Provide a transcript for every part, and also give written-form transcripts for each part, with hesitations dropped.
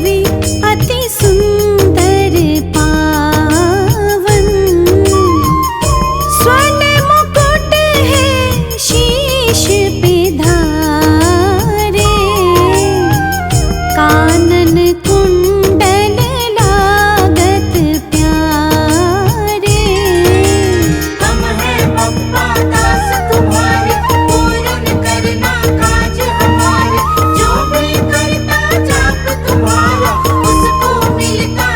देवी अति सुंदर पावन। स्वर्ण मुकुट है शीश पे धारे, कानन कुंडल लागत प्यारे। हम हैं बप्पा दास तुम्हारे, पूर्ण करना काज हमारे। जो भी करता जाप तुम्हारा, उसको मिलता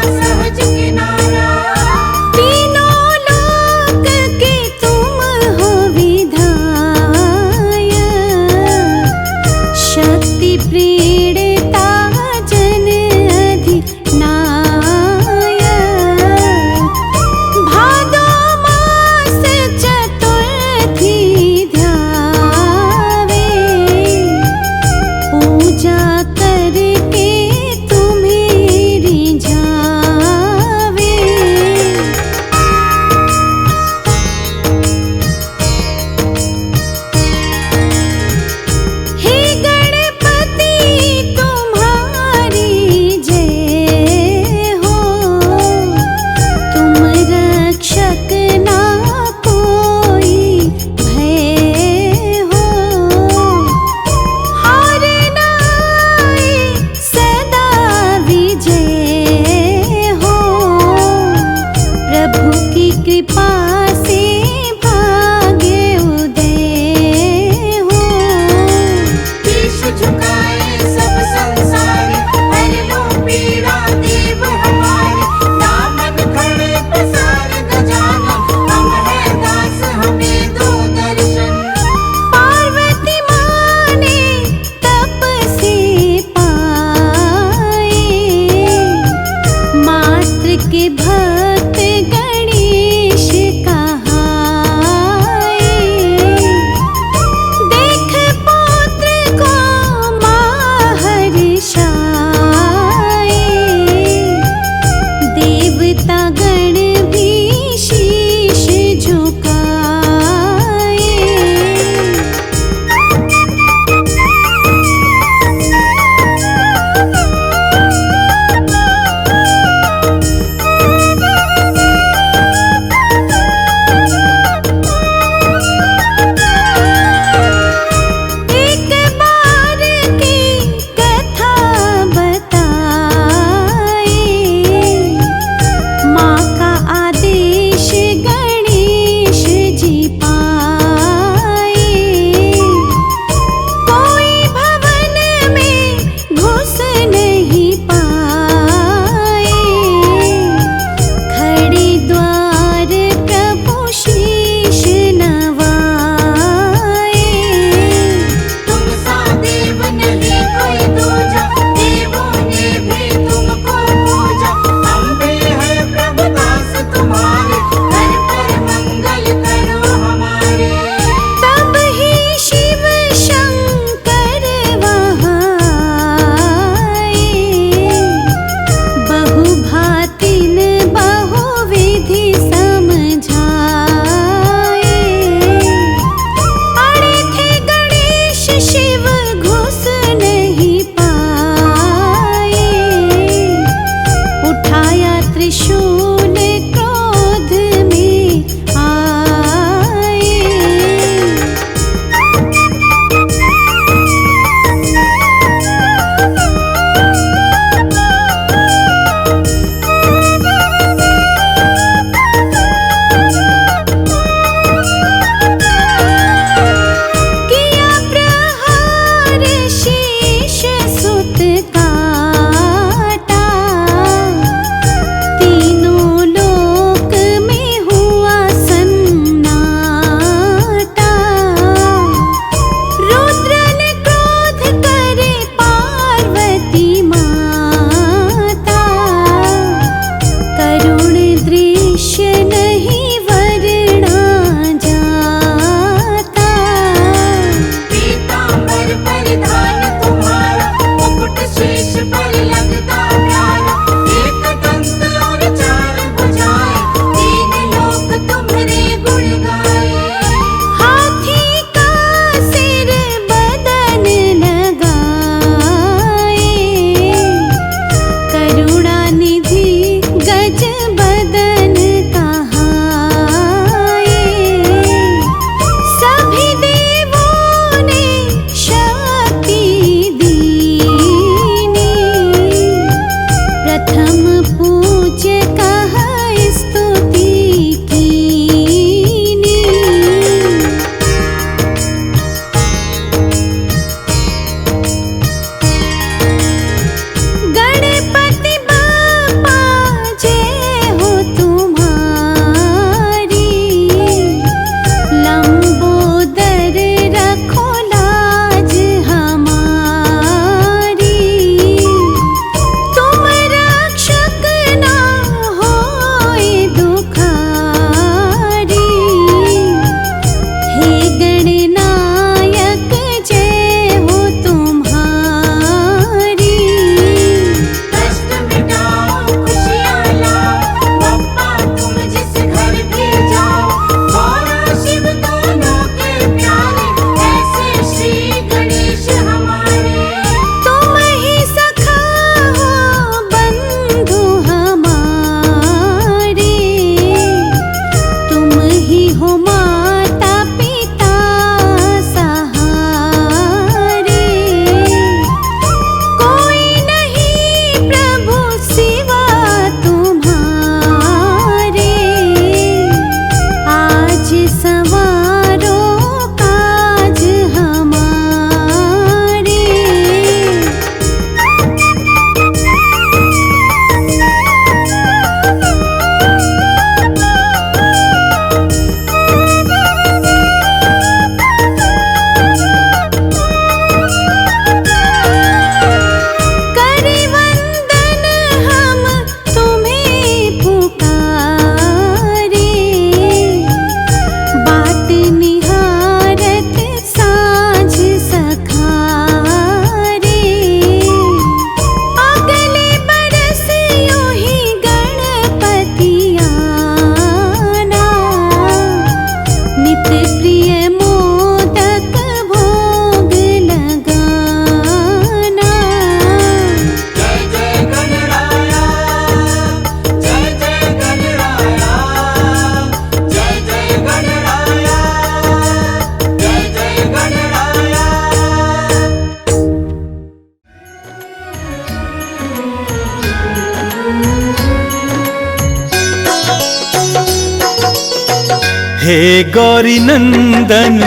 हे गौरी नंदन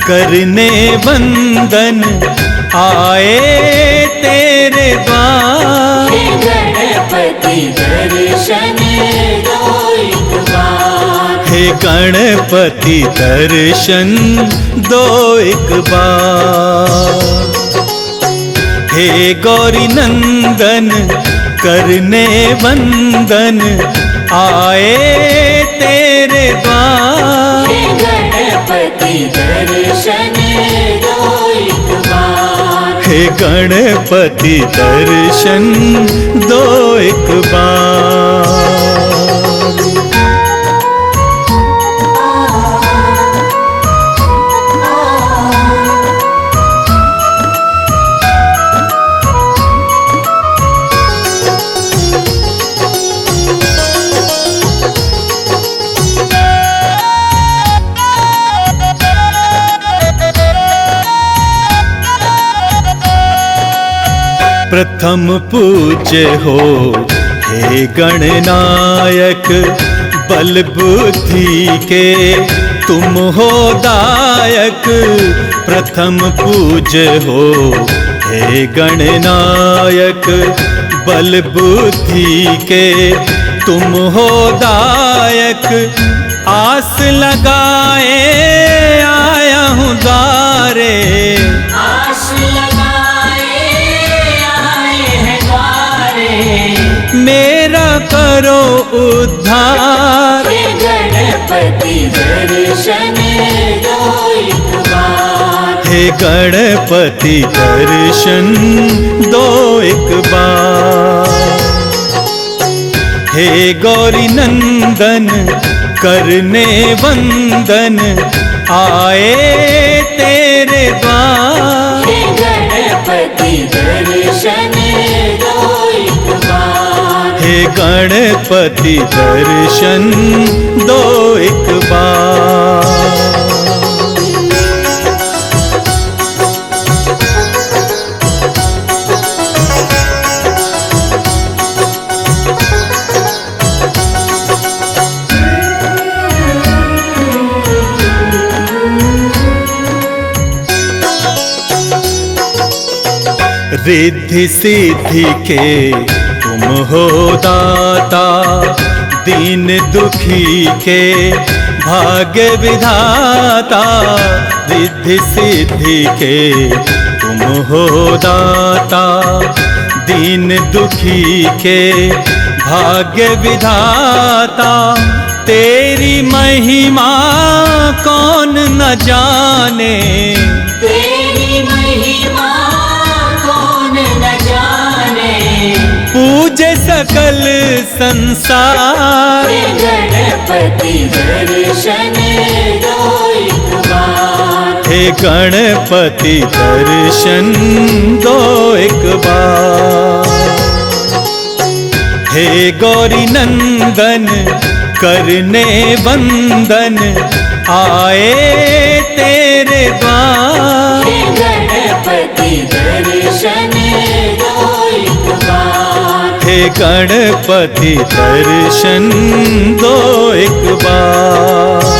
करने वंदन आए तेरे द्वार। हे गणपति दर्शन दो एक बार। हे गणपति दर्शन दो एक बार। हे गौरी नंदन करने वंदन आए तेरे द्वार। हे गणपति दर्शन दो एक बार। हे गणपति दर्शन दो एक बार। प्रथम पूज्य हो हे गणनायक, बल बुद्धि के तुम हो दायक। प्रथम पूज्य हो हे गणनायक, बल बुद्धि के तुम हो दायक। आस लगाए आया हूँ द्वारे, आस लगाए आए हैं द्वारे। मेरा करो उद्धार। हे गणपति दर्शन दो एक बार। हे गणपति दर्शन दो एक बार। हे गौरी नंदन करने वंदन आए तेरे द्वार। हे गणपति दर्शन दो एक बार। हे गणपति दर्शन दो एक बार। रिद्धि सिद्धि के तुम हो दाता, दीन दुखी के भाग्य विधाता। रिद्धि सिद्धि के तुम हो दाता, दीन दुखी के भाग्य विधाता। तेरी महिमा कौन न जाने, तेरी महिमा कौन न जाने। पूजे सकल संसार। हे गणपति दर्शन दो एक बार। हे गणपति दर्शन दो एक बार। हे गौरी नंदन करने वंदन आए तेरे द्वार। हे गणपति दर्शन दो एक बार। हे गणपति दर्शन दो एक बार।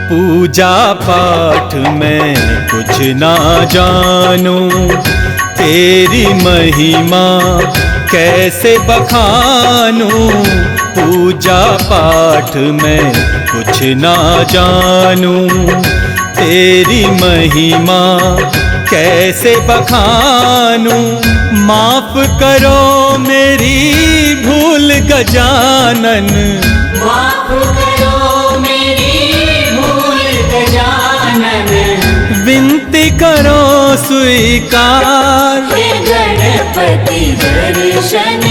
पूजा पाठ में कुछ ना जानूं, तेरी महिमा कैसे बखानूं। पूजा पाठ में कुछ ना जानूं, तेरी महिमा कैसे बखानूं। माफ करो मेरी भूल गजानन, माफ करो मेरी भूल गजानन। विनती करो स्वीकार। हे गणपति दर्शन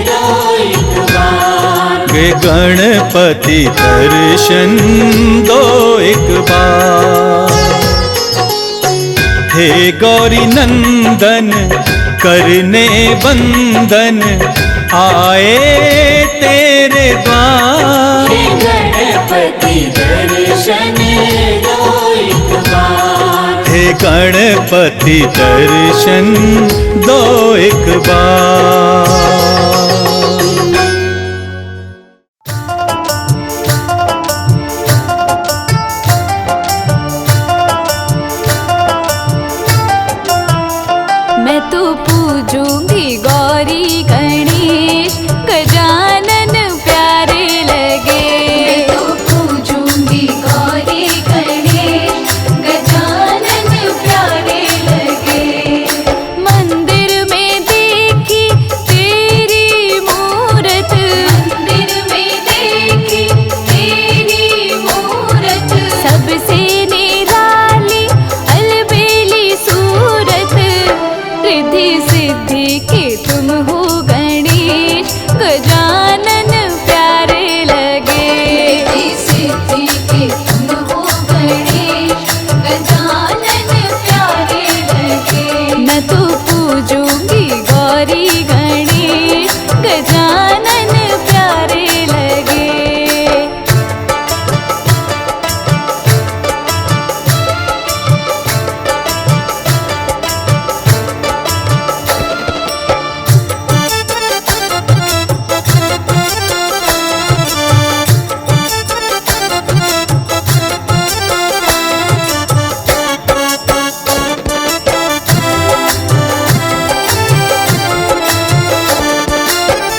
दो एक बार। वे गणपति दर्शन दो एक बार। हे गौरी नंदन करने बंदन आए तेरे द्वार। हे गणपति दर्शन दो एक बार। हे गणपति दर्शन दो एक बार। मैं तो पूजूंगी गौरी गणेश गजानन प्यारे लगे। मैं तो पूजूंगी गौरी गणेश गजानन प्यारे लगे। मंदिर में देखी तेरी मूरत, मंदिर में देखी तेरी मूरत, सबसे निराली अलबेली सूरत। रिद्धि सिद्धि के तुम हो गणेश गजानन प्यारे लगे। रिद्धि सिद्धि के तुम हो गणेश गजानन प्यारे लगे। मैं तो पूजूंगी गौरी गणेश गजानन प्यारे लगे।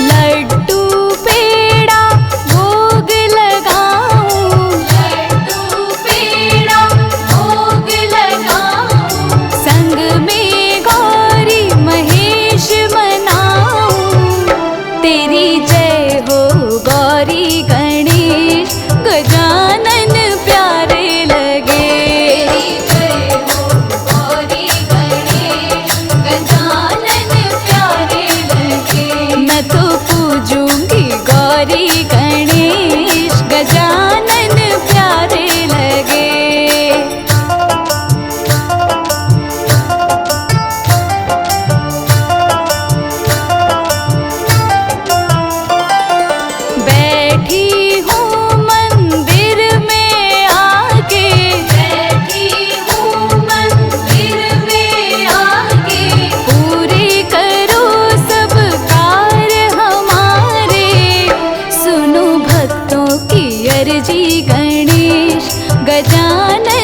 लड्डू पेड़ा भोग लगाऊं, लड्डू पेड़ा भोग लगाऊं, संग में गौरी महेश मनाऊं। तेरी जय हो गौरी गणेश गजानन प्यारे लगे। तेरी जय हो गौरी गणेश गजानन प्यारे लगे। मैं तो पूजूंगी गौरी गणेश गजानन प्यारे लगे। बैठी हूँ मंदिर में आके, बैठी हूँ मंदिर में आके, पूरे करो सब कार्य हमारे। सुनो भक्तों की अर्जी गणेश गजानन